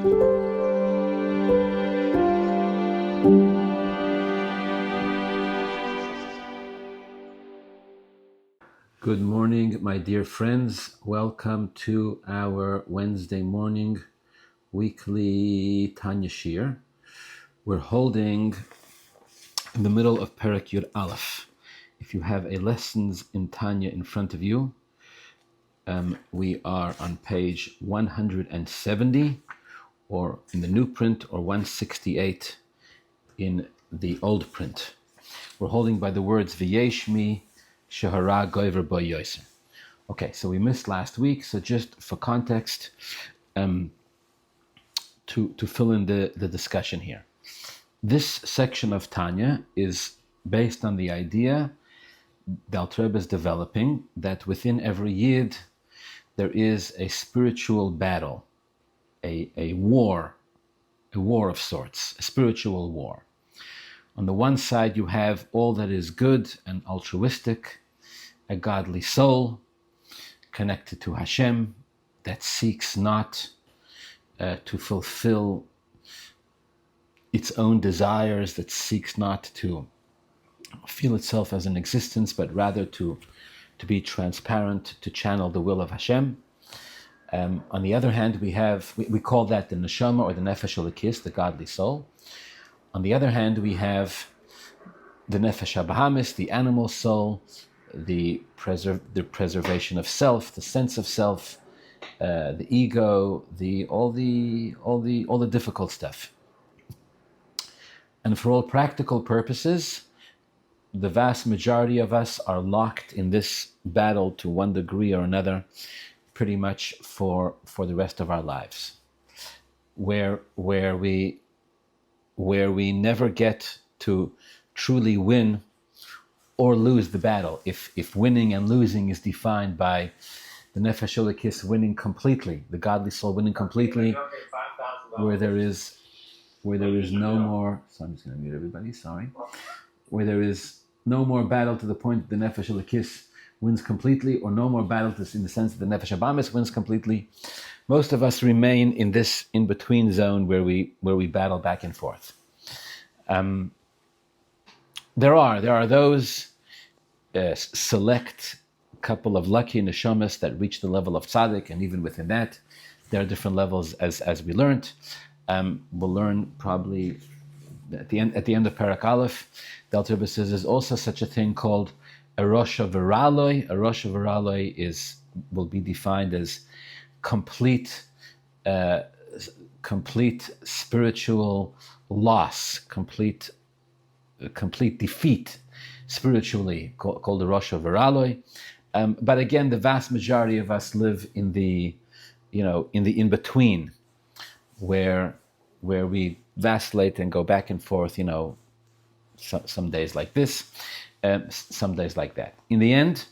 Good morning, my dear friends. Welcome to our Wednesday morning weekly Tanya Shir. We're holding in the middle of Perek Yud Aleph. If you have a lessons in Tanya in front of you, we are on page 170, or in the new print, or 168 in the old print. We're holding by the words V'yeshmi Shehara Goyver Bo Yoser. Okay, so we missed last week, so just for context, to fill in the discussion here. This section of Tanya is based on the idea the Alter Rebbe is developing that within every Yid there is a spiritual battle, a war of sorts, a spiritual war. On the one side you have all that is good and altruistic, a godly soul connected to Hashem that seeks not to fulfill its own desires, that seeks not to feel itself as an existence, but rather to be transparent, to channel the will of Hashem. On the other hand, we call that the neshama, or the nefesh elokis, the godly soul. On the other hand, we have the nefesh habahamis, the animal soul, the preservation of self, the sense of self, the ego, all the difficult stuff. And for all practical purposes, the vast majority of us are locked in this battle to one degree or another, pretty much for the rest of our lives, where we never get to truly win or lose the battle. If winning and losing is defined by the nefesh elokis winning completely, the godly soul winning completely, where there is no more. So I'm just going to mute everybody. Sorry. Where there is no more battle to the point that the nefesh elokis wins completely, or no more battle in the sense that the nefesh habahamis wins completely. Most of us remain in this in-between zone where we battle back and forth. There are those select couple of lucky neshamas that reach the level of tzaddik, and even within that, there are different levels, as we learned. We'll learn probably at the end of Perek Aleph. The Alter Rebbe says there's also such a thing called a Rosha V'raloi. A Rosha V'raloi will be defined as complete spiritual loss, complete defeat spiritually, called the Rosha V'raloi. But again, the vast majority of us live in the in-between, where we vacillate and go back and forth, some days like this, some days like that. In the end,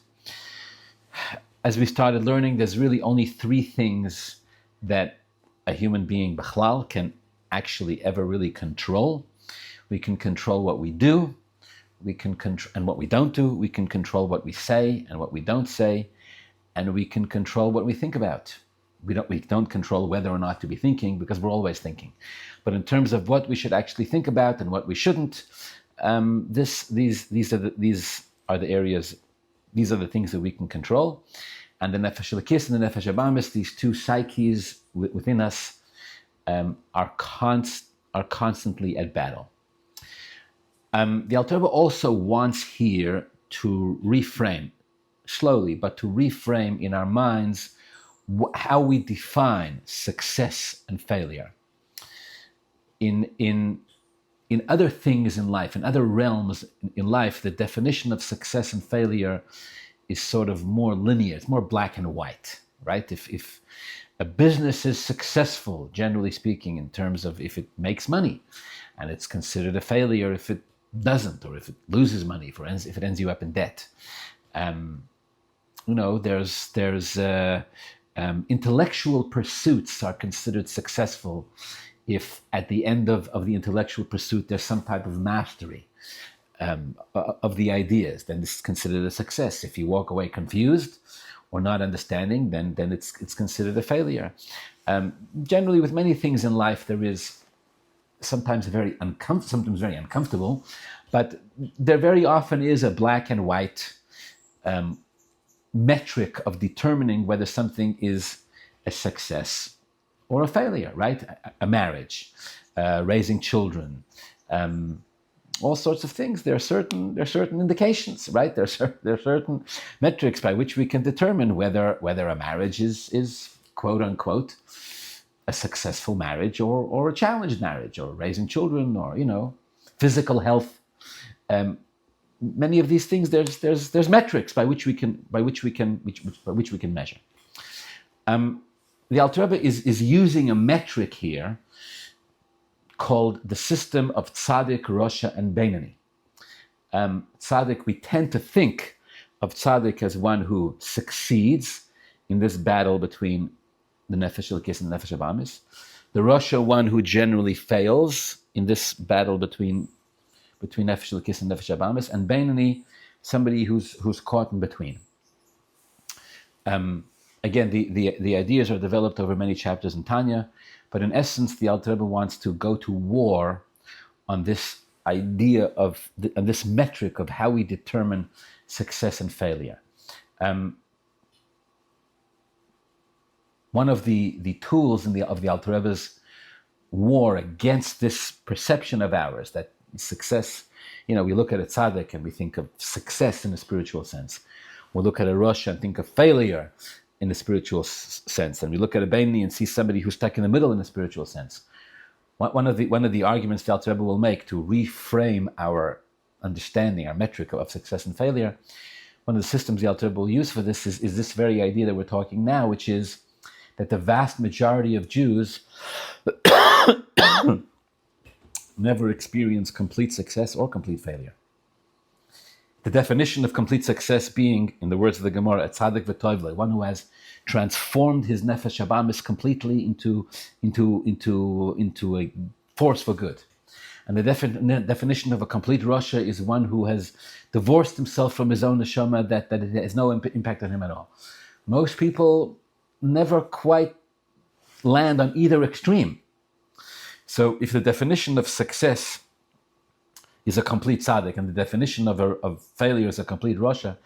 as we started learning, there's really only three things that a human being, b'chlal, can actually ever really control. We can control what we do, we can and what we don't do. We can control what we say and what we don't say, and we can control what we think about. We don't control whether or not to be thinking, because we're always thinking. But in terms of what we should actually think about and what we shouldn't, these are the areas. These are the things that we can control. And the nefesh elokis and the nefesh habahamis, these two psyches within us, are constantly at battle. The Alter Rebbe also wants here to reframe, slowly, but to reframe in our minds how we define success and failure. In other things in life, in other realms in life, the definition of success and failure is sort of more linear. It's more black and white, right? If a business is successful, generally speaking, in terms of if it makes money, and it's considered a failure if it doesn't, or if it loses money, if it ends you up in debt. There's intellectual pursuits are considered successful if at the end of the intellectual pursuit there's some type of mastery of the ideas, then this is considered a success. If you walk away confused or not understanding, then it's considered a failure. Generally, with many things in life, there is sometimes very uncomfortable, but there very often is a black and white metric of determining whether something is a success or a failure, right? A marriage, raising children, all sorts of things. There are certain indications, right? There are certain metrics by which we can determine whether a marriage is quote unquote a successful marriage or a challenged marriage, or raising children, or physical health. Many of these things, there's metrics by which we can measure. The Alter Rebbe is using a metric here called the system of tzaddik, rosha, and beinoni. Tzaddik, we tend to think of tzaddik as one who succeeds in this battle between the nefesh elokis and the nefesh abamis. The rosha, one who generally fails in this battle between nefesh elokis and nefesh abamis, and beinoni, somebody who's caught in between. Again, the ideas are developed over many chapters in Tanya, but in essence, the Alter Rebbe wants to go to war on this idea of on this metric of how we determine success and failure. One of the tools of the Alter Rebbe's war against this perception of ours that success, we look at a tzaddik and we think of success in a spiritual sense. We look at a rosh and think of failure in a spiritual sense, and we look at a beinoni and see somebody who's stuck in the middle in a spiritual sense. One of the arguments the Alter Rebbe will make to reframe our understanding, our metric of success and failure, one of the systems the Alter Rebbe will use for this is this very idea that we're talking now, which is that the vast majority of Jews never experience complete success or complete failure. The definition of complete success being, in the words of the Gemara, a tzaddik v'toivle, one who has transformed his nefesh abamis completely into a force for good. And the definition of a complete Rasha is one who has divorced himself from his own neshama, that it has no impact on him at all. Most people never quite land on either extreme. So if the definition of success is a complete tzaddik, and the definition of failure is a complete Rasha,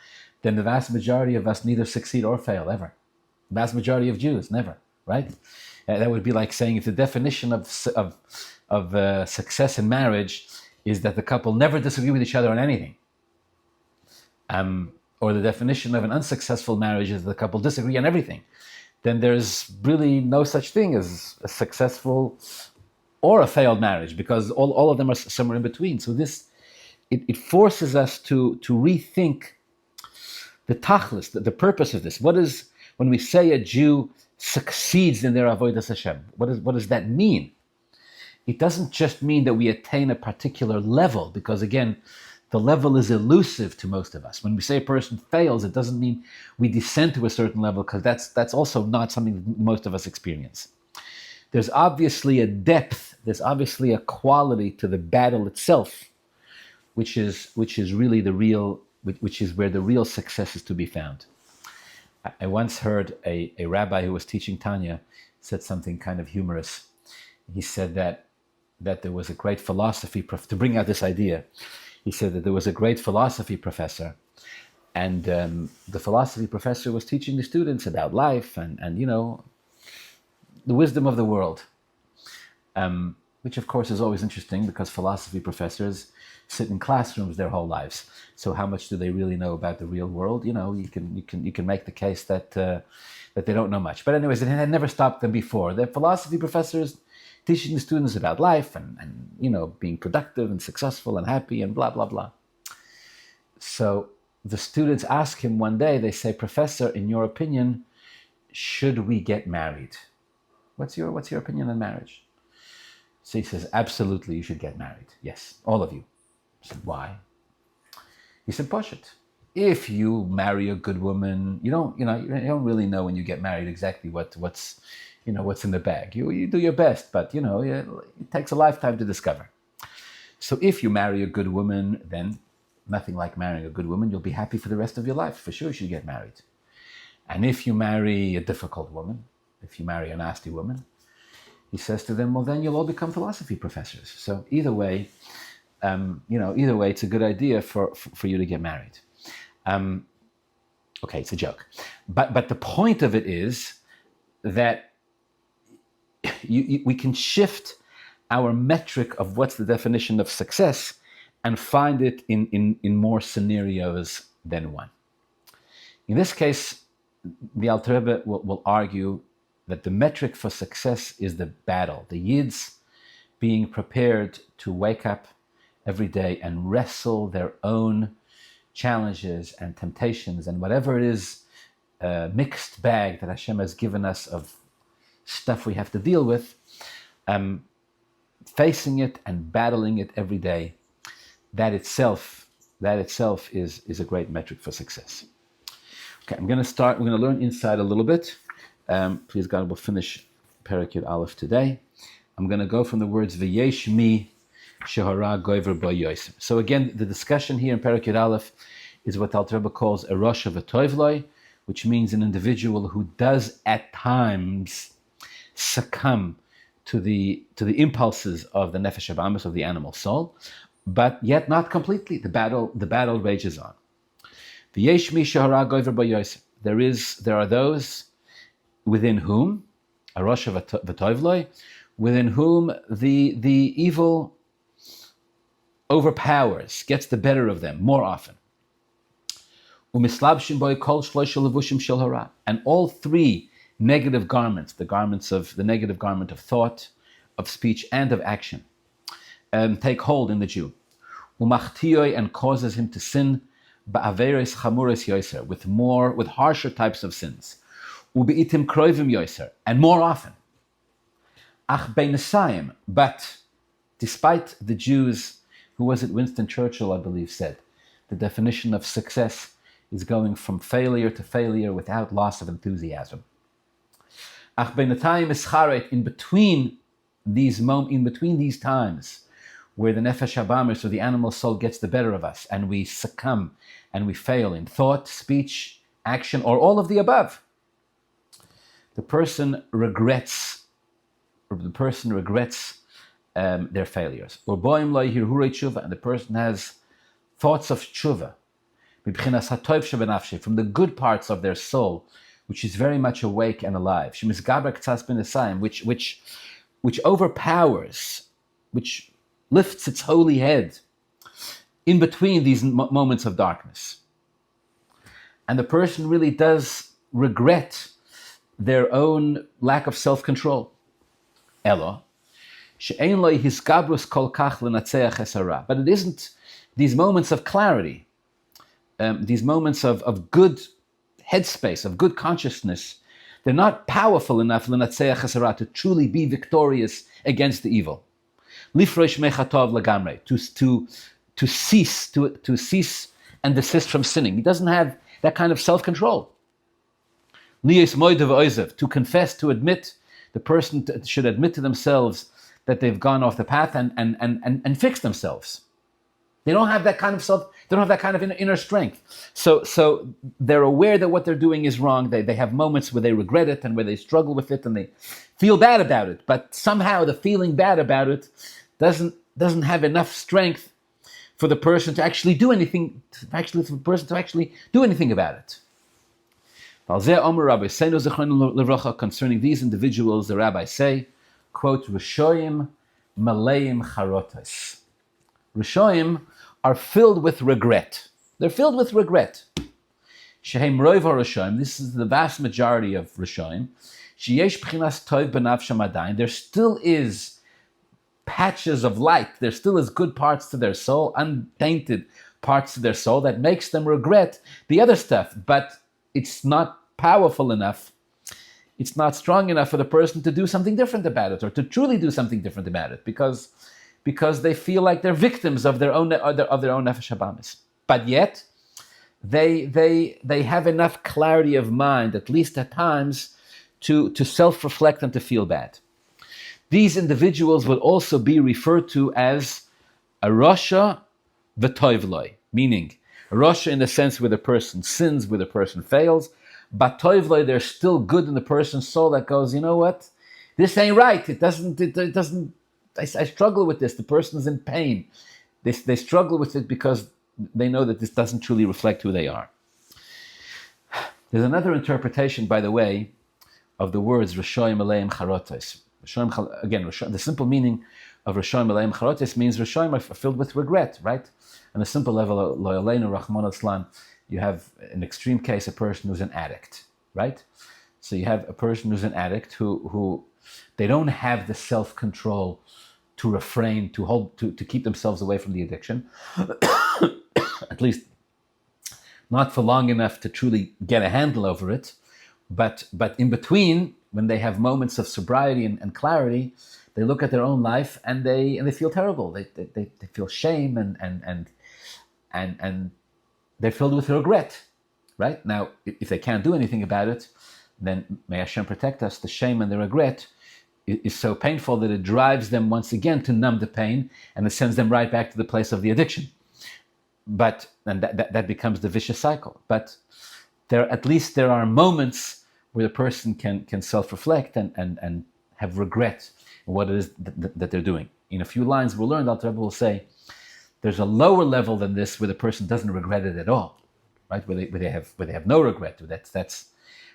then the vast majority of us neither succeed or fail, ever. The vast majority of Jews, never, right? That would be like saying if the definition of success in marriage is that the couple never disagree with each other on anything, or the definition of an unsuccessful marriage is the couple disagree on everything, then there's really no such thing as a successful or a failed marriage, because all of them are somewhere in between. So it forces us to rethink the tachlis, the purpose of this. What is, when we say a Jew succeeds in their avodas Hashem, what does that mean? It doesn't just mean that we attain a particular level, because again, the level is elusive to most of us. When we say a person fails, it doesn't mean we descend to a certain level, because that's also not something that most of us experience. There's obviously a depth, there's obviously a quality to the battle itself, which is really which is where the real success is to be found. I once heard a rabbi who was teaching Tanya said something kind of humorous. He said that there was a great philosophy, to bring out this idea, he said that there was a great philosophy professor, and the philosophy professor was teaching the students about life and the wisdom of the world, which of course is always interesting, because philosophy professors sit in classrooms their whole lives. So how much do they really know about the real world? You can make the case that they don't know much. But anyways, it had never stopped them before. The philosophy professors teaching the students about life and being productive and successful and happy and blah blah blah. So the students ask him one day. They say, "Professor, in your opinion, should we get married? What's your opinion on marriage?" So he says, "Absolutely, you should get married. Yes, all of you." I said, "Why?" He said, "Pashut. If you marry a good woman, you don't really know when you get married exactly what's in the bag. You do your best, but it takes a lifetime to discover. So if you marry a good woman, then nothing like marrying a good woman. You'll be happy for the rest of your life. For sure, you should get married. And if you marry a difficult woman, if you marry a nasty woman, he says to them, well, then you'll all become philosophy professors. So either way, it's a good idea for you to get married. Okay, it's a joke. But the point of it is that we can shift our metric of what's the definition of success and find it in more scenarios than one. In this case, the Alter Rebbe will argue that the metric for success is the battle, the Yids being prepared to wake up every day and wrestle their own challenges and temptations and whatever it is, mixed bag that Hashem has given us of stuff we have to deal with, facing it and battling it every day. That itself is a great metric for success. Okay, we're going to learn inside a little bit. Please God, we'll finish Perek Yud Aleph today. I'm going to go from the words V'yesh mi shehara gover bo yoser. So again, the discussion here in Perek Yud Aleph is what Alter Rebbe calls a rosh of a toivloi, which means an individual who does at times succumb to the impulses of the nefesh habamis, of the animal soul, but yet not completely. The battle rages on. V'yesh mi shehara gover bo yoser. There are those within whom, a rosh of a toivloi, within whom the evil overpowers, gets the better of them more often. And all three negative garments, the negative garment of thought, of speech, and of action, take hold in the Jew. And causes him to sin ba'averes chamures yoser, with harsher types of sins. Ubi'itim kroivim yoser, and more often. Ach beinesayim, but despite the Jews, who was it, Winston Churchill, I believe, said, the definition of success is going from failure to failure without loss of enthusiasm. Ach beinatayim ischaret, in between these times where the nefesh habamis, or the animal soul, gets the better of us, and we succumb and we fail in thought, speech, action, or all of the above, the person regrets their failures. And the person has thoughts of tshuva, from the good parts of their soul, which is very much awake and alive, which overpowers, which lifts its holy head in between these moments of darkness. And the person really does regret their own lack of self-control. Elo, but it isn't these moments of clarity, these moments of good headspace, of good consciousness, they're not powerful enough to truly be victorious against the evil. To cease and desist from sinning. He doesn't have that kind of self-control. To confess, to admit, the person should admit to themselves that they've gone off the path and fix themselves. They don't have that kind of inner strength. So they're aware that what they're doing is wrong. They have moments where they regret it and where they struggle with it and they feel bad about it. But somehow the feeling bad about it doesn't have enough strength for the person to actually do anything. Do anything about it. Concerning these individuals, the rabbis say, quote, Rishoyim maleim charotas. Rishoyim are filled with regret. They're filled with regret. Shehem roiv Rishoyim, this is the vast majority of Rishoyim. Sheyesh b'chinas tov b'nafsham adayin. There still is patches of light. There still is good parts to their soul, untainted parts to their soul that makes them regret the other stuff. But it's not powerful enough. It's not strong enough for the person to do something different about it, or to truly do something different about it, because they feel like they're victims of their own nefesh habamis. But yet, they have enough clarity of mind, at least at times, to self-reflect and to feel bad. These individuals would also be referred to as a rasha v'toivloi, meaning a rasha in the sense where the person sins, where the person fails, but toivloi, there's still good in the person's soul that goes, you know what, this ain't right. It doesn't. I struggle with this. The person is in pain. They struggle with it because they know that this doesn't truly reflect who they are. There's another interpretation, by the way, of the words Rishoyim Aleim Charotes. Again, the simple meaning of Rishoyim Aleim Charotes means Rishoyim are filled with regret, right? On a simple level, Lo Yaleinu Rachmana Litzlan, you have, in extreme case, a person who's an addict, right? So you have a person who's an addict who they don't have the self-control to refrain, to keep themselves away from the addiction, at least not for long enough to truly get a handle over it. But in between, when they have moments of sobriety and clarity, they look at their own life and they feel terrible. They feel shame and they're filled with regret. Right? Now, if they can't do anything about it, then may Hashem protect us. The shame and the regret is so painful that it drives them once again to numb the pain, and it sends them right back to the place of the addiction. But and that becomes the vicious cycle. But at least there are moments where the person can self-reflect and have regret in what it is that they're doing. In a few lines we'll learn, Alter Rebbe will say, there's a lower level than this where the person doesn't regret it at all, right? Where they have no regret. That's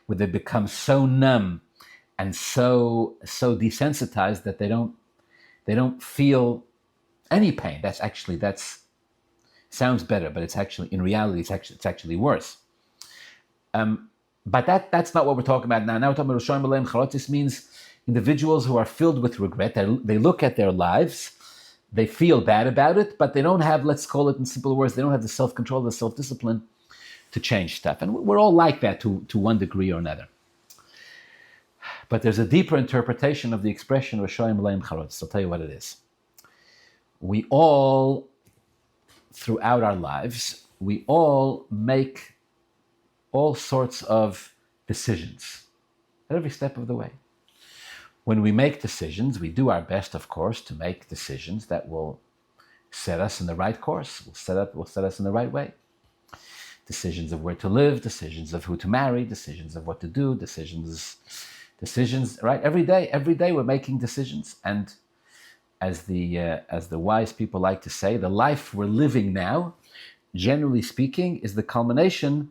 where they become so numb and so desensitized that they don't feel any pain. That's sounds better, but it's actually, in reality, it's actually worse. But that's not what we're talking about now. Now we're talking about Rishoyim Aleim Charotes means individuals who are filled with regret. They look at their lives, they feel bad about it, but they don't have, let's call it in simple words, they don't have the self-control, the self-discipline to change stuff. And we're all like that to one degree or another. But there's a deeper interpretation of the expression Rishoyim Aleim Charotes. I'll tell you what it is. We all, throughout our lives, we all make all sorts of decisions at every step of the way. When we make decisions, we do our best, of course, to make decisions that will set us in the right course, will set us in the right way. Decisions of where to live, decisions of who to marry, decisions of what to do, decisions, right? Every day we're making decisions. And as the wise people like to say, the life we're living now, generally speaking, is the culmination,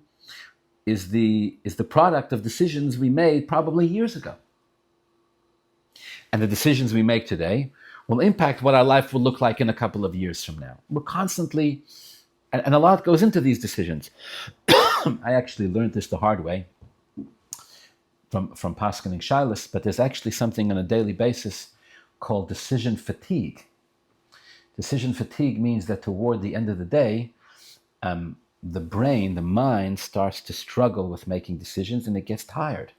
is the product of decisions we made probably years ago. And the decisions we make today will impact what our life will look like in a couple of years from now. We're constantly, and a lot goes into these decisions. I actually learned this the hard way from Pascaning Shilas, but there's actually something on a daily basis called decision fatigue. Decision fatigue means that toward the end of the day, the brain, the mind, starts to struggle with making decisions and it gets tired.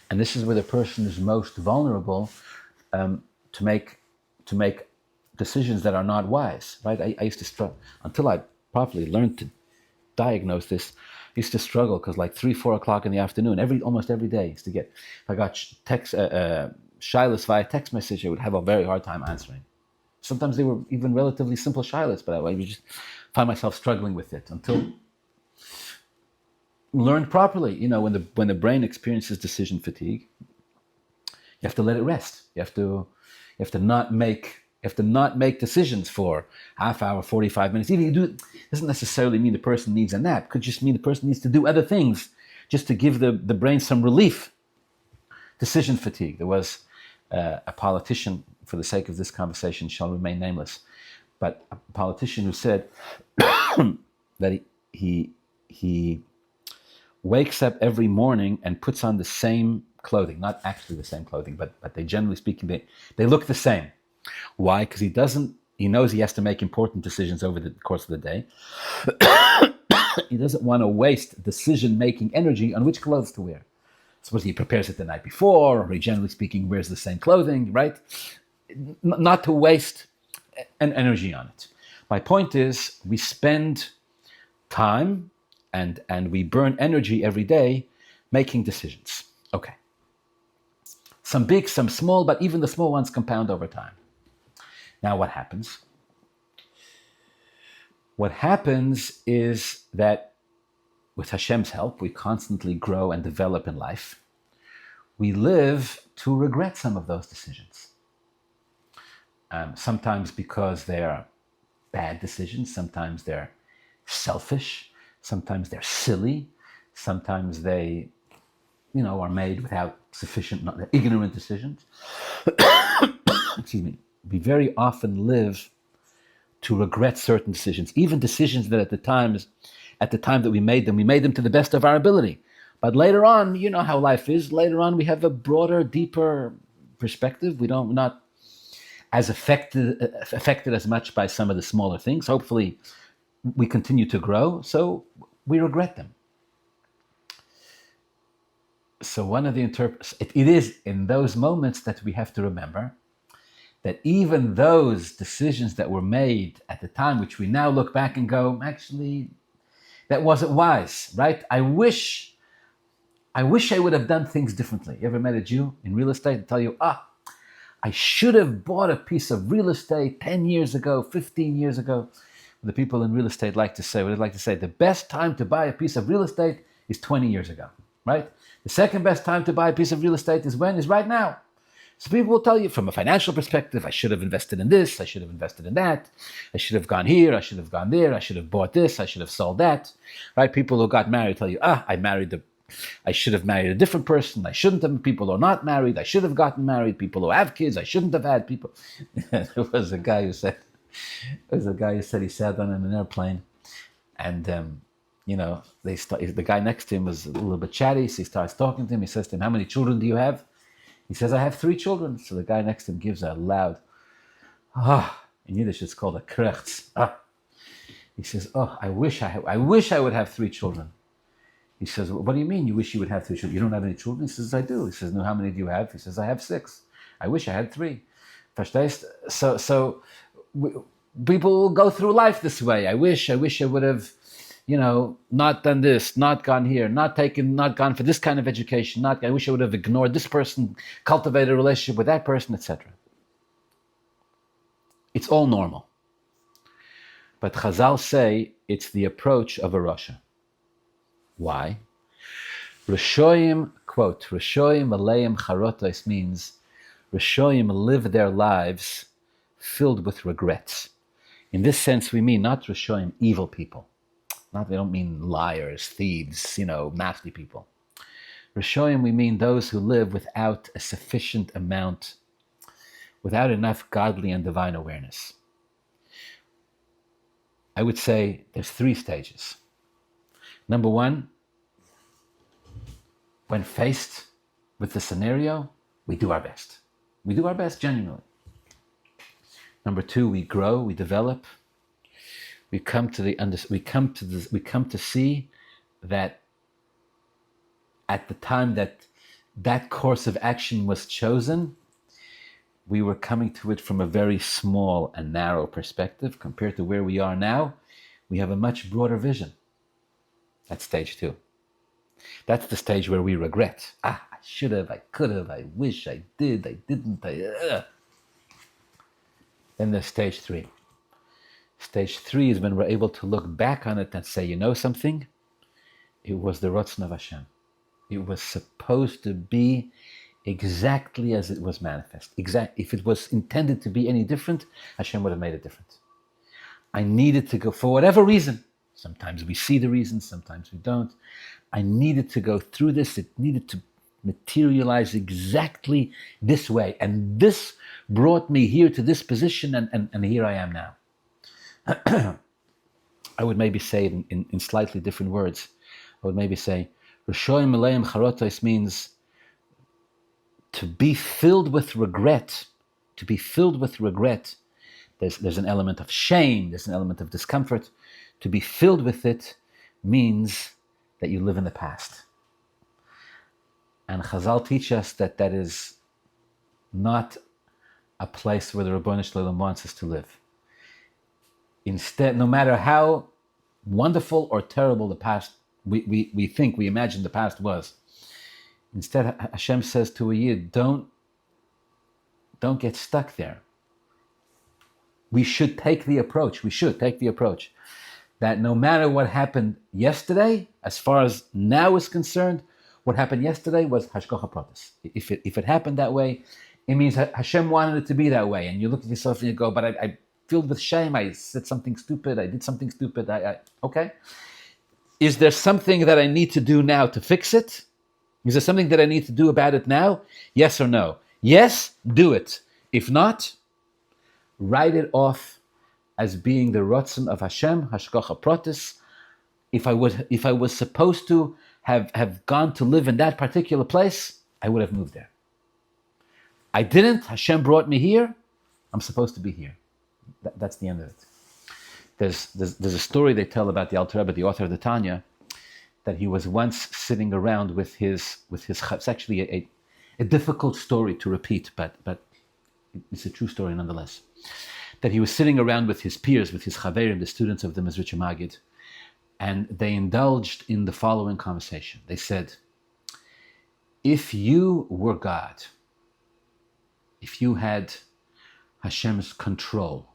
And this is where the person is most vulnerable to make decisions that are not wise, right? I used to struggle, until I properly learned to diagnose this, I used to struggle because like 3-4 o'clock in the afternoon, almost every day, I used to get, if I got text, shilas via text message, I would have a very hard time answering. Sometimes they were even relatively simple shilas, but I would just find myself struggling with it until learned properly. When the brain experiences decision fatigue, you have to let it rest. You have to not make decisions for half hour, 45 minutes. Even you do it doesn't necessarily mean the person needs a nap. It could just mean the person needs to do other things just to give the brain some relief. Decision fatigue. There was a politician, for the sake of this conversation, shall remain nameless, but a politician who said that he wakes up every morning and puts on the same clothing, not actually the same clothing, but they generally speaking, they look the same. Why? Because he knows he has to make important decisions over the course of the day. He doesn't want to waste decision-making energy on which clothes to wear. Suppose he prepares it the night before, or he, generally speaking, wears the same clothing, right? Not to waste an energy on it. My point is, we spend time and we burn energy every day making decisions. Okay. Some big, some small, but even the small ones compound over time. Now what happens? What happens is that with Hashem's help, we constantly grow and develop in life. We live to regret some of those decisions. Sometimes because they're bad decisions, sometimes they're selfish, sometimes they're silly, sometimes they, are made without sufficient, ignorant decisions. Excuse me. We very often live to regret certain decisions, even decisions that at the time that we made them to the best of our ability. But later on, you know how life is. Later on, we have a broader, deeper perspective. We're not as affected as much by some of the smaller things. Hopefully, we continue to grow, so we regret them. So one of the it is in those moments that we have to remember that even those decisions that were made at the time, which we now look back and go, actually, that wasn't wise, right? I wish I would have done things differently. You ever met a Jew in real estate and tell you, I should have bought a piece of real estate 10 years ago, 15 years ago. The people in real estate like to say, the best time to buy a piece of real estate is 20 years ago, right? The second best time to buy a piece of real estate is when? Is right now. So people will tell you from a financial perspective, I should have invested in this, I should have invested in that, I should have gone here, I should have gone there, I should have bought this, I should have sold that, right? People who got married tell you, I should have married a different person, I shouldn't have. People who are not married, I should have gotten married. People who have kids, I shouldn't have had. People. There was a guy who said he sat on an airplane, and the guy next to him was a little bit chatty, so he starts talking to him. He says to him, "How many children do you have?" He says, "I have 3 children." So the guy next to him gives a loud, in Yiddish it's called a krechts. He says, I wish I would have 3 children. He says, "What do you mean you wish you would have 3 children? You don't have any children?" He says, "I do." He says, "No, how many do you have?" He says, "I have 6. I wish I had 3. Verstehst? So people will go through life this way. I wish I would have, not done this, not gone here, not gone for this kind of education, I wish I would have ignored this person, cultivated a relationship with that person, etc. It's all normal. But Chazal say it's the approach of a Rasha. Why? Rishoyim, quote, Rishoyim aleim charotos means Rishoyim live their lives filled with regrets. In this sense, we mean not Rishoyim, evil people. We don't mean liars, thieves, nasty people. Rishoyim, we mean those who live without a sufficient amount, without enough godly and divine awareness. I would say there's 3 stages. Number 1, when faced with the scenario, we do our best. We do our best genuinely. Number 2, we grow, we develop. We come to see that at the time that course of action was chosen, we were coming to it from a very small and narrow perspective compared to where we are now. We have a much broader vision. That's stage 2. That's the stage where we regret. I should have, I could have, I wish I did, I didn't. Then there's stage 3. Stage 3 is when we're able to look back on it and say, something? It was the Ratzon of Hashem. It was supposed to be exactly as it was manifest. If it was intended to be any different, Hashem would have made it different. I needed to go, for whatever reason. Sometimes we see the reason, sometimes we don't. I needed to go through this. It needed to materialize exactly this way. And this brought me here to this position, and here I am now. I would maybe say it in slightly different words. I would maybe say, Rishoyim aleim charotos means to be filled with regret. To be filled with regret. There's an element of shame, there's an element of discomfort. To be filled with it means that you live in the past. And Chazal teach us that is not a place where the Ribbono Shel Olam wants us to live. Instead, no matter how wonderful or terrible the past, we imagine the past was, instead Hashem says to a Yid, don't get stuck there. We should take the approach that no matter what happened yesterday, as far as now is concerned, what happened yesterday was hashgacha pratis. If it happened that way, it means Hashem wanted it to be that way. And you look at yourself and you go, but I filled with shame. I said something stupid. I did something stupid. Okay. Is there something that I need to do now to fix it? Is there something that I need to do about it now? Yes or no? Yes, do it. If not, write it off as being the rotzen of Hashem, hashgacha pratis. If I was supposed to have gone to live in that particular place, I would have moved there. I didn't. Hashem brought me here. I'm supposed to be here. That's the end of it. There's a story they tell about the Alter Rebbe, the author of the Tanya, that he was once sitting around with his. It's actually a difficult story to repeat, but it's a true story nonetheless. That he was sitting around with his peers, with his chaverim, the students of the Mezritcher Magid, and they indulged in the following conversation. They said, if you were God, if you had Hashem's control,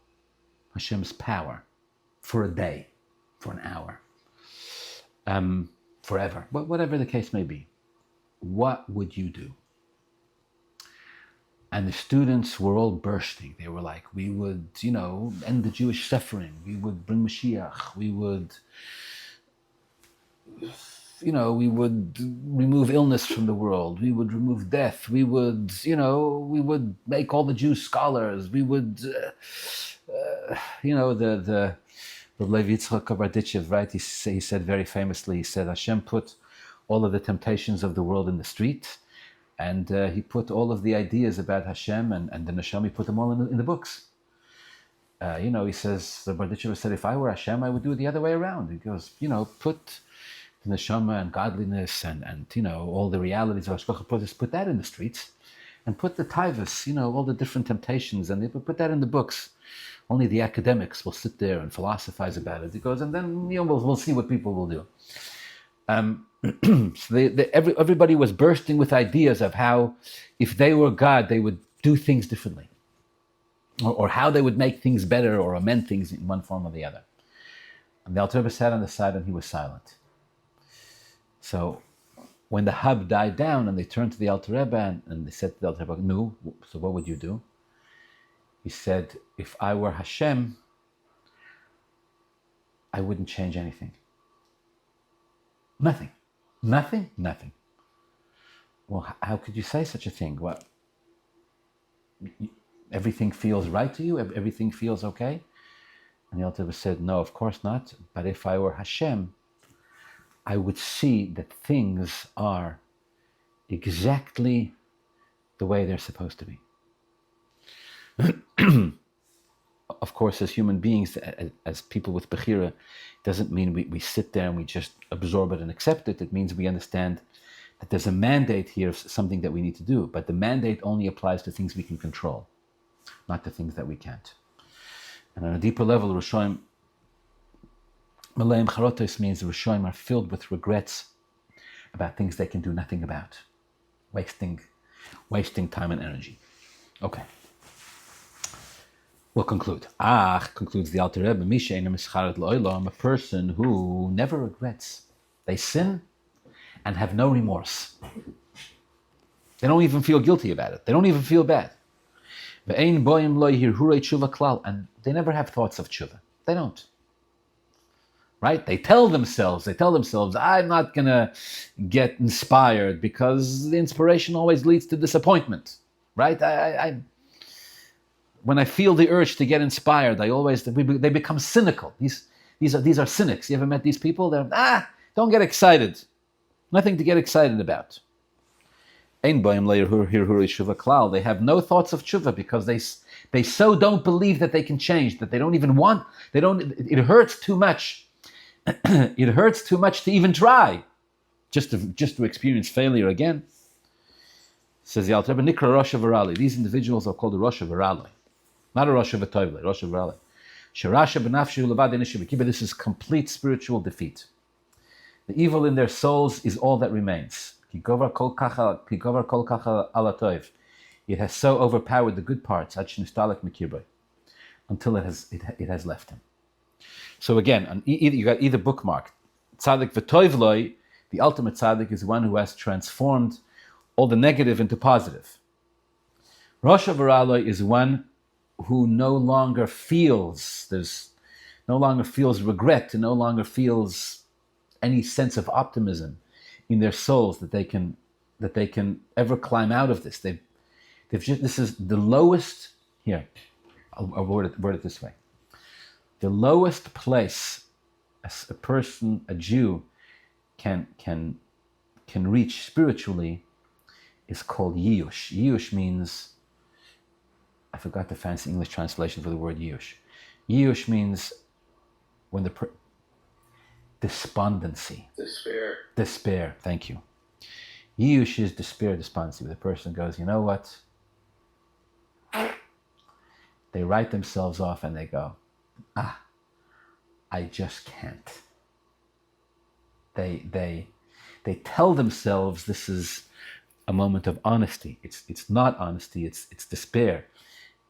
Hashem's power for a day, for an hour, forever, whatever the case may be, what would you do? And the students were all bursting. They were like, we would, end the Jewish suffering. We would bring Mashiach. We would, we would remove illness from the world. We would remove death. We would, we would make all the Jews scholars. We would, the Levi Yitzchak Kabarditchev, right? He said very famously, he said, Hashem put all of the temptations of the world in the street. And he put all of the ideas about Hashem and the Neshama, he put them all in the books. He says, the Barditchev said, if I were Hashem, I would do it the other way around. He goes, put the Neshama and godliness and all the realities of Hashgacha Pratis, put that in the streets. And put the Taivas, all the different temptations, and they put that in the books. Only the academics will sit there and philosophize about it. He goes, and then we'll see what people will do. So everybody was bursting with ideas of how, if they were God, they would do things differently, or how they would make things better or amend things in one form or the other. And the Alter Rebbe sat on the side and he was silent. So when the hub died down and they turned to the Alter Rebbe and they said to the Alter Rebbe, no, so what would you do? He said, if I were Hashem, I wouldn't change anything. Nothing. Well, how could you say such a thing? Well, everything feels right to you? Everything feels okay? And the Alter Rebbe said, no, of course not. But if I were Hashem, I would see that things are exactly the way they're supposed to be. Of course, as human beings, as people with Bechira, doesn't mean we sit there and we just absorb it and accept it. It means we understand that there's a mandate here of something that we need to do. But the mandate only applies to things we can control, not to things that we can't. And on a deeper level, Rishonim, Maleim Charotos means Rishonim are filled with regrets about things they can do nothing about. Wasting time and energy. Okay. We'll conclude. Concludes the Alter Rebbe, a person who never regrets. They sin and have no remorse. They don't even feel guilty about it. They don't even feel bad. And they never have thoughts of tshuva. They don't. Right? They tell themselves, I'm not going to get inspired because the inspiration always leads to disappointment. Right? When I feel the urge to get inspired, they become cynical. These are cynics. You ever met these people? They're, don't get excited. Nothing to get excited about. They have no thoughts of tshuva because they so don't believe that they can change, that they don't even want, it hurts too much. It hurts too much to even try, just to experience failure again. Says the Alter Rebbe, Nikra Rosh Virali. These individuals are called the Rosh Virali. Not a Rosh V'Toivle, Rosh Virali. Sherasha b'nafshu levad inishu v'kiba. This is complete spiritual defeat. The evil in their souls is all that remains. Ki govar kol kacha ala toiv. It has so overpowered the good parts, ad shenustalek mikirboy, until it has left him. So again, you got either bookmark. Tzaddik v'toivloi, the ultimate tzaddik, is one who has transformed all the negative into positive. Rosh Hashanah is one who no longer feels regret, and no longer feels any sense of optimism in their souls that they can ever climb out of this. This is the lowest. Here, I'll word it this way: the lowest place a person, a Jew, can reach spiritually is called Yiyush. Yiyush means, I forgot the fancy English translation for the word Yiyush. Yiyush means when despondency. Despair, thank you. Yiyush is despair, despondency, where the person goes, you know what? They write themselves off and they go, I just can't. They tell themselves this is a moment of honesty. It's not honesty, it's despair.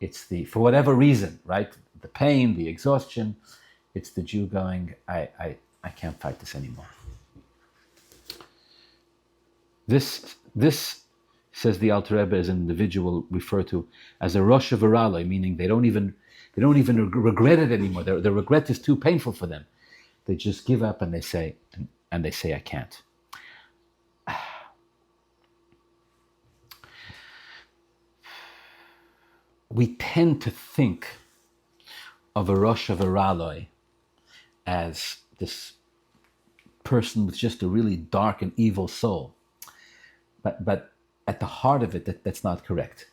It's for whatever reason, right? The pain, the exhaustion, it's the Jew going, I can't fight this anymore. This says the Alter Rebbe, is an individual referred to as a Rosh Hashanah, meaning they don't even regret it anymore. The regret is too painful for them. They just give up and they say, I can't. We tend to think of a Rosh Hashanah as this person with just a really dark and evil soul. But at the heart of it, that's not correct.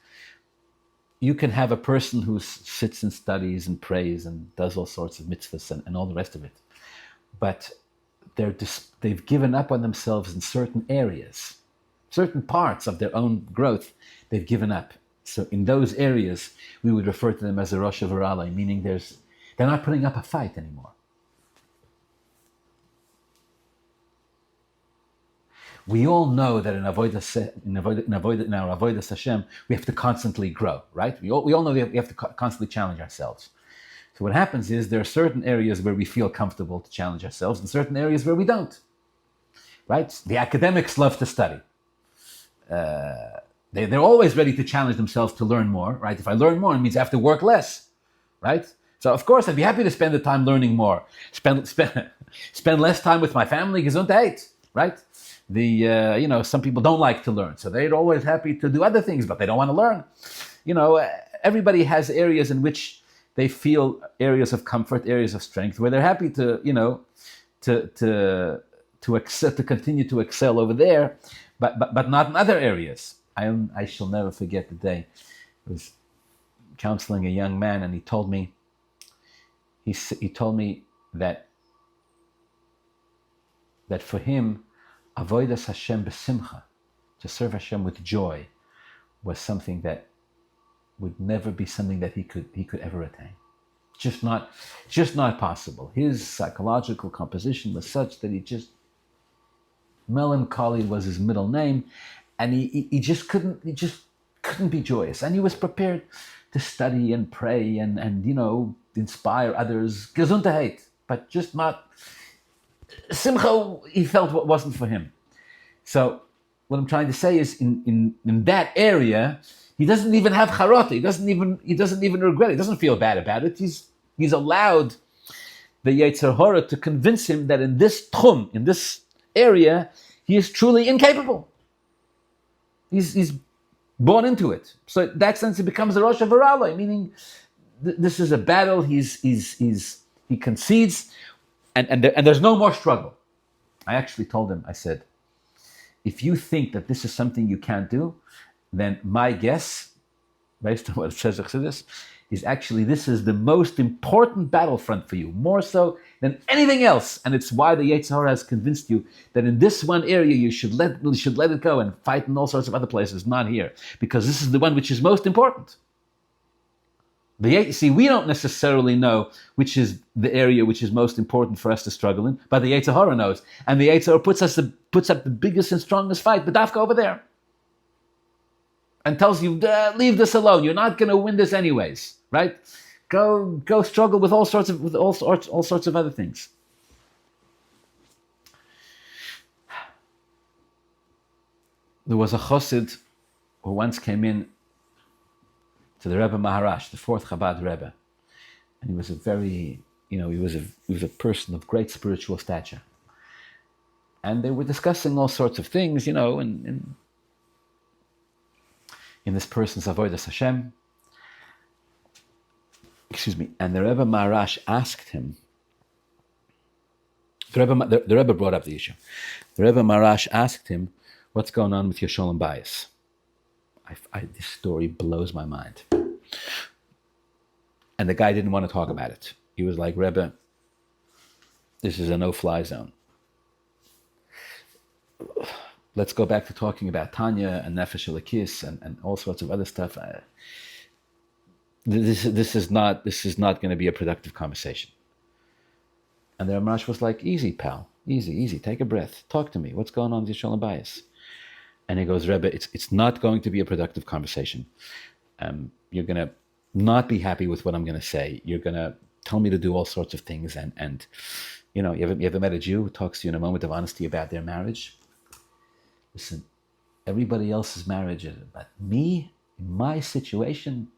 You can have a person who sits and studies and prays and does all sorts of mitzvahs and all the rest of it. But they've given up on themselves in certain areas, certain parts of their own growth, they've given up. So in those areas, we would refer to them as a Rosh Hashanah, meaning they're not putting up a fight anymore. We all know that in our Avodas Hashem, we have to constantly grow, right? We all know we have to constantly challenge ourselves. So what happens is there are certain areas where we feel comfortable to challenge ourselves and certain areas where we don't, right? The academics love to study. They're always ready to challenge themselves to learn more, right? If I learn more, it means I have to work less, right? So of course, I'd be happy to spend the time learning more. Spend less time with my family, Gesundheit, right? Some people don't like to learn, so they're always happy to do other things, but they don't want to learn. Everybody has areas in which they feel areas of comfort, areas of strength, where they're happy to continue to excel over there, but not in other areas. I shall never forget the day I was counseling a young man, and he told me that for him, Avodas Hashem b'simcha, to serve Hashem with joy, was something that would never be something that he could ever attain. Just not possible. His psychological composition was such that melancholy was his middle name, and he just couldn't be joyous. And he was prepared to study and pray and inspire others, Gesundheit, but just not Simcha. He felt what wasn't for him. So what I'm trying to say is, in that area, he doesn't even have charata. He doesn't even regret it. He doesn't feel bad about it. He's allowed the Yetzer Hara to convince him that in this tchum, in this area, he is truly incapable. He's born into it. So in that sense, he becomes a Rosh Hashanah, meaning this is a battle. He concedes, and there's no more struggle. I actually told him, I said, if you think that this is something you can't do, then my guess, based on what it says in Chassidus, is actually this is the most important battlefront for you, more so than anything else. And it's why the Yetzer Hara has convinced you that in this one area you should let it go and fight in all sorts of other places, not here, because this is the one which is most important. We don't necessarily know which is the area which is most important for us to struggle in, but the Yetzer Hara knows, and the Yetzer Hara puts up the biggest and strongest fight, but Dafka over there, and tells you, leave this alone. You're not going to win this anyways, right? Go struggle with all sorts of other things. There was a chassid who once came in to the Rebbe Maharash, the fourth Chabad Rebbe, and he was a very, he was a person of great spiritual stature, and they were discussing all sorts of things, in this person's avodas Hashem. Excuse me. And the Rebbe Maharash asked him. The Rebbe brought up the issue. The Rebbe Maharash asked him, "What's going on with your shalom bayis?" This story blows my mind. And the guy didn't want to talk about it. He was like, "Rebbe, this is a no-fly zone. Let's go back to talking about Tanya and Nefesh Elokis and all sorts of other stuff. This is not going to be a productive conversation." And the Ramarash was like, "Easy, pal, easy. Take a breath. Talk to me. What's going on with your shalom bayis?" And he goes, "Rebbe, it's not going to be a productive conversation. You're going to not be happy with what I'm going to say. You're going to tell me to do all sorts of things. And you ever met a Jew who talks to you in a moment of honesty about their marriage? Listen, everybody else's marriage is, but me, in my situation,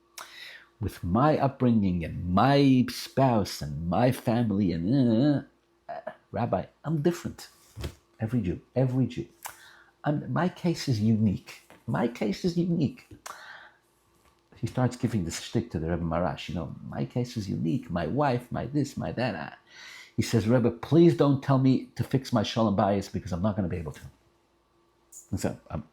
with my upbringing and my spouse and my family and Rabbi, I'm different. Every Jew. My case is unique. He starts giving this shtick to the Rebbe Maharash. My case is unique. My wife, my this, my that. He says, "Rebbe, please don't tell me to fix my shalom bayis because I'm not going to be able to." And so I'm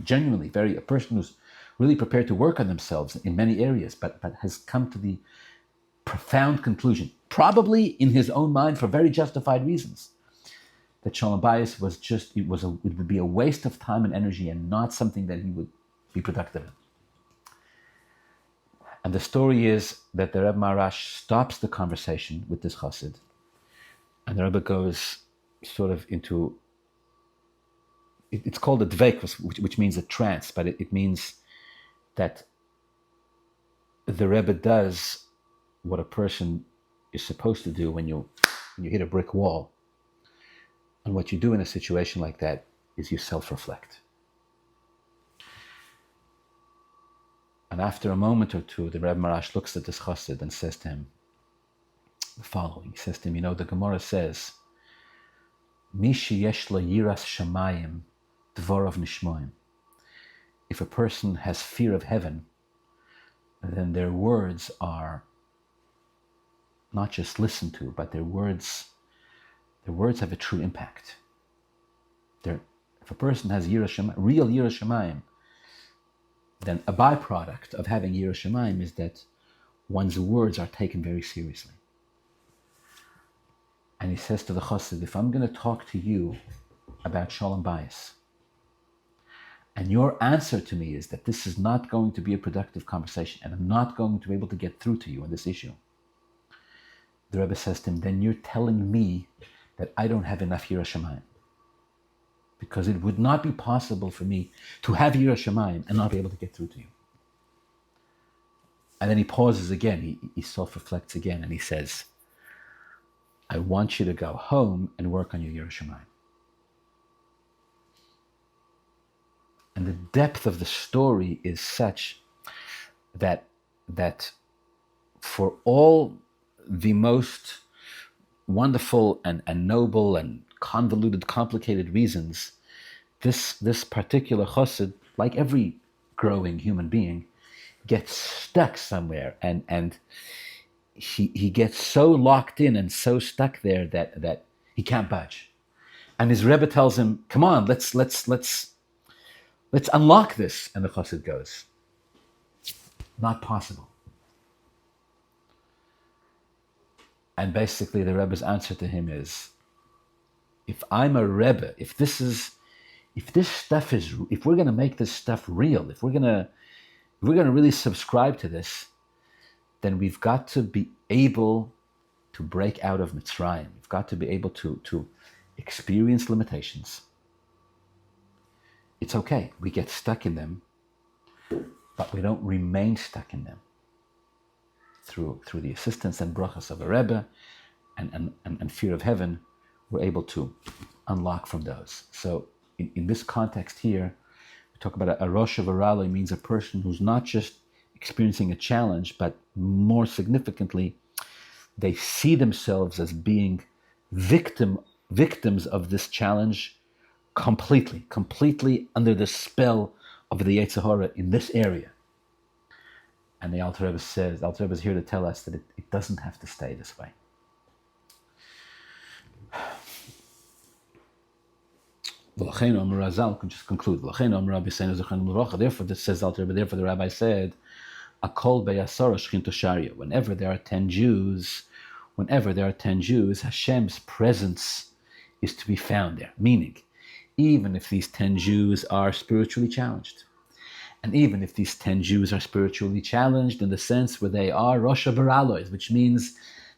genuinely a person who's really prepared to work on themselves in many areas, but has come to the profound conclusion, probably in his own mind for very justified reasons, that shalom bayis would be a waste of time and energy and not something that he would be productive in. And the story is that the Rebbe Maharash stops the conversation with this chassid, and the Rebbe goes sort of into, it's called a dveikus, which means a trance, but it means that the Rebbe does what a person is supposed to do when you hit a brick wall. And what you do in a situation like that is you self-reflect. And after a moment or two, the Rebbe Maharash looks at this chassid and says to him the following. He says to him, the Gemara says, "Mi sheyesh lo yiras shamayim dvorav nishmoim." If a person has fear of heaven, then their words are not just listened to, but their words have a true impact. If a person has real yiras shamayim, then a byproduct of having yiras shamayim is that one's words are taken very seriously. And he says to the chassid, if I'm going to talk to you about shalom bayis, and your answer to me is that this is not going to be a productive conversation, and I'm not going to be able to get through to you on this issue, the Rebbe says to him, then you're telling me that I don't have enough yiras shamayim. Because it would not be possible for me to have yiras shamayim and not be able to get through to you. And then he pauses again, he self-reflects again, and he says, I want you to go home and work on your yiras shamayim. And the depth of the story is such that for all the most wonderful and noble and convoluted, complicated reasons, this particular chassid, like every growing human being, gets stuck somewhere, and he gets so locked in and so stuck there that he can't budge. And his Rebbe tells him, "Come on, let's unlock this." And the chassid goes, "Not possible." And basically the Rebbe's answer to him is, if I'm a Rebbe, if we're going to make this stuff real, if we're going to really subscribe to this, then we've got to be able to break out of Mitzrayim. We've got to be able to experience limitations. It's okay. We get stuck in them, but we don't remain stuck in them. through the assistance and brachas of a Rebbe and fear of heaven, we're able to unlock from those. So in this context here, we talk about a Rosh Hashanah means a person who's not just experiencing a challenge, but more significantly, they see themselves as being victims of this challenge completely under the spell of the Yetzer Hara in this area. And the Alter Rebbe is here to tell us that it doesn't have to stay this way. Razal can just conclude. Therefore, this says Alter Rebbe. Therefore, the Rabbi said, "Akol beyasara shchinto sharia." Whenever there are 10 Jews, Hashem's presence is to be found there. Meaning, even if these 10 Jews are spiritually challenged, and even if these 10 Jews are spiritually challenged in the sense where they are Rosh Hashanah, which means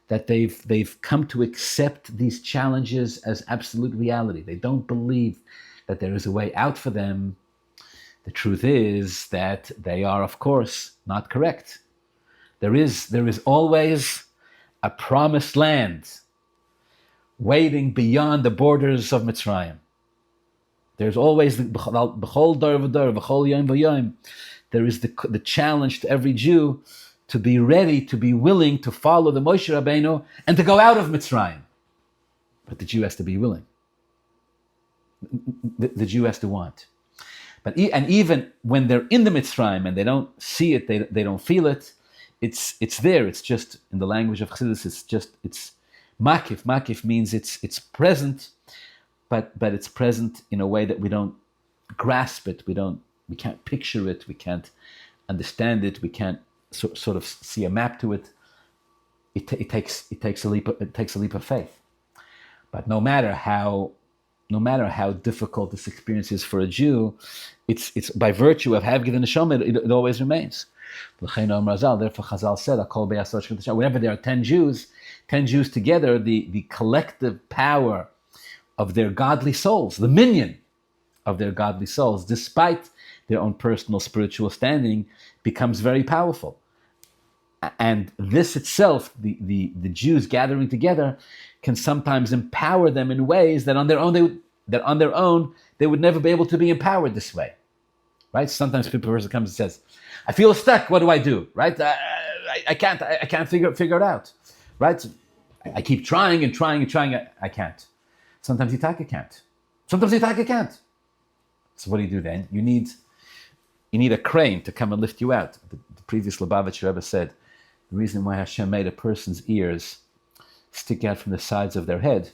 that they've come to accept these challenges as absolute reality. They don't believe that there is a way out for them. The truth is that they are, of course, not correct. There is always a promised land waiting beyond the borders of Mitzrayim. There's always b'chol dar v'dar, b'chol yom v'yom. There is the challenge to every Jew to be ready, to be willing to follow the Moshe Rabbeinu and to go out of Mitzrayim. But the Jew has to be willing. The Jew has to want. And even when they're in the Mitzrayim and they don't see it, they don't feel it, it's there. It's just, in the language of Chassidus, it's makif. Makif means it's present, but it's present in a way that we don't grasp it. We can't picture it. We can't understand it. We can't sort of see a map to it. It takes a leap of faith. But no matter how difficult this experience is for a Jew, it's by virtue of having the neshama, it always remains. Therefore, Chazal said, whenever there are 10 Jews together, the collective power of their godly souls, the minyan of their godly souls, despite their own personal spiritual standing, becomes very powerful. And this itself, the Jews gathering together, can sometimes empower them in ways that on their own they would never be able to be empowered this way. Right? Sometimes a person comes and says, "I feel stuck. What do I do?" Right? I can't figure it out. Right? I keep trying and trying. I can't. Sometimes you can't. Sometimes you can't. So what do you do then? You need a crane to come and lift you out. The previous Lubavitcher Rebbe said, the reason why Hashem made a person's ears stick out from the sides of their head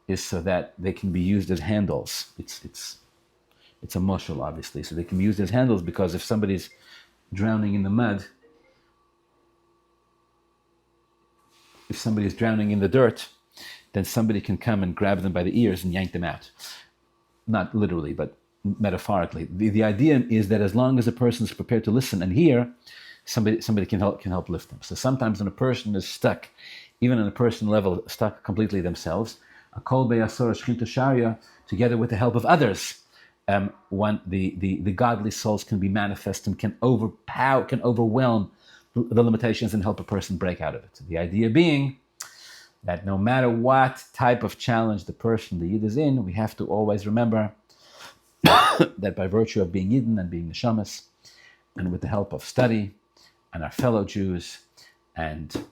is so that they can be used as handles. It's a mushal, obviously, so they can be used as handles, because if somebody's drowning in the mud, if somebody's drowning in the dirt, then somebody can come and grab them by the ears and yank them out. Not literally, but metaphorically. The idea is that as long as a person is prepared to listen and hear, somebody can help lift them. So sometimes when a person is stuck, even on a personal level, stuck completely themselves, a kol beyasora shchinta sharia, together with the help of others, when the godly souls can be manifest and can overwhelm the limitations and help a person break out of it. The idea being that no matter what type of challenge the Yid is in, we have to always remember that by virtue of being Yidden and being Neshamas, and with the help of study and our fellow Jews and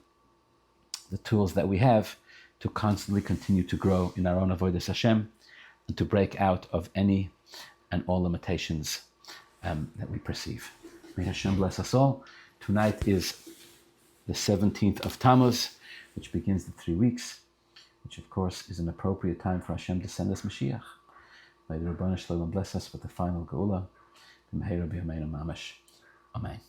the tools that we have, to constantly continue to grow in our own avodas Hashem and to break out of any and all limitations that we perceive. May Hashem bless us all. Tonight is the 17th of Tammuz, which begins the 3 weeks, which of course is an appropriate time for Hashem to send us Mashiach. May the Rabbanu Shalom bless us with the final Geula. Amen.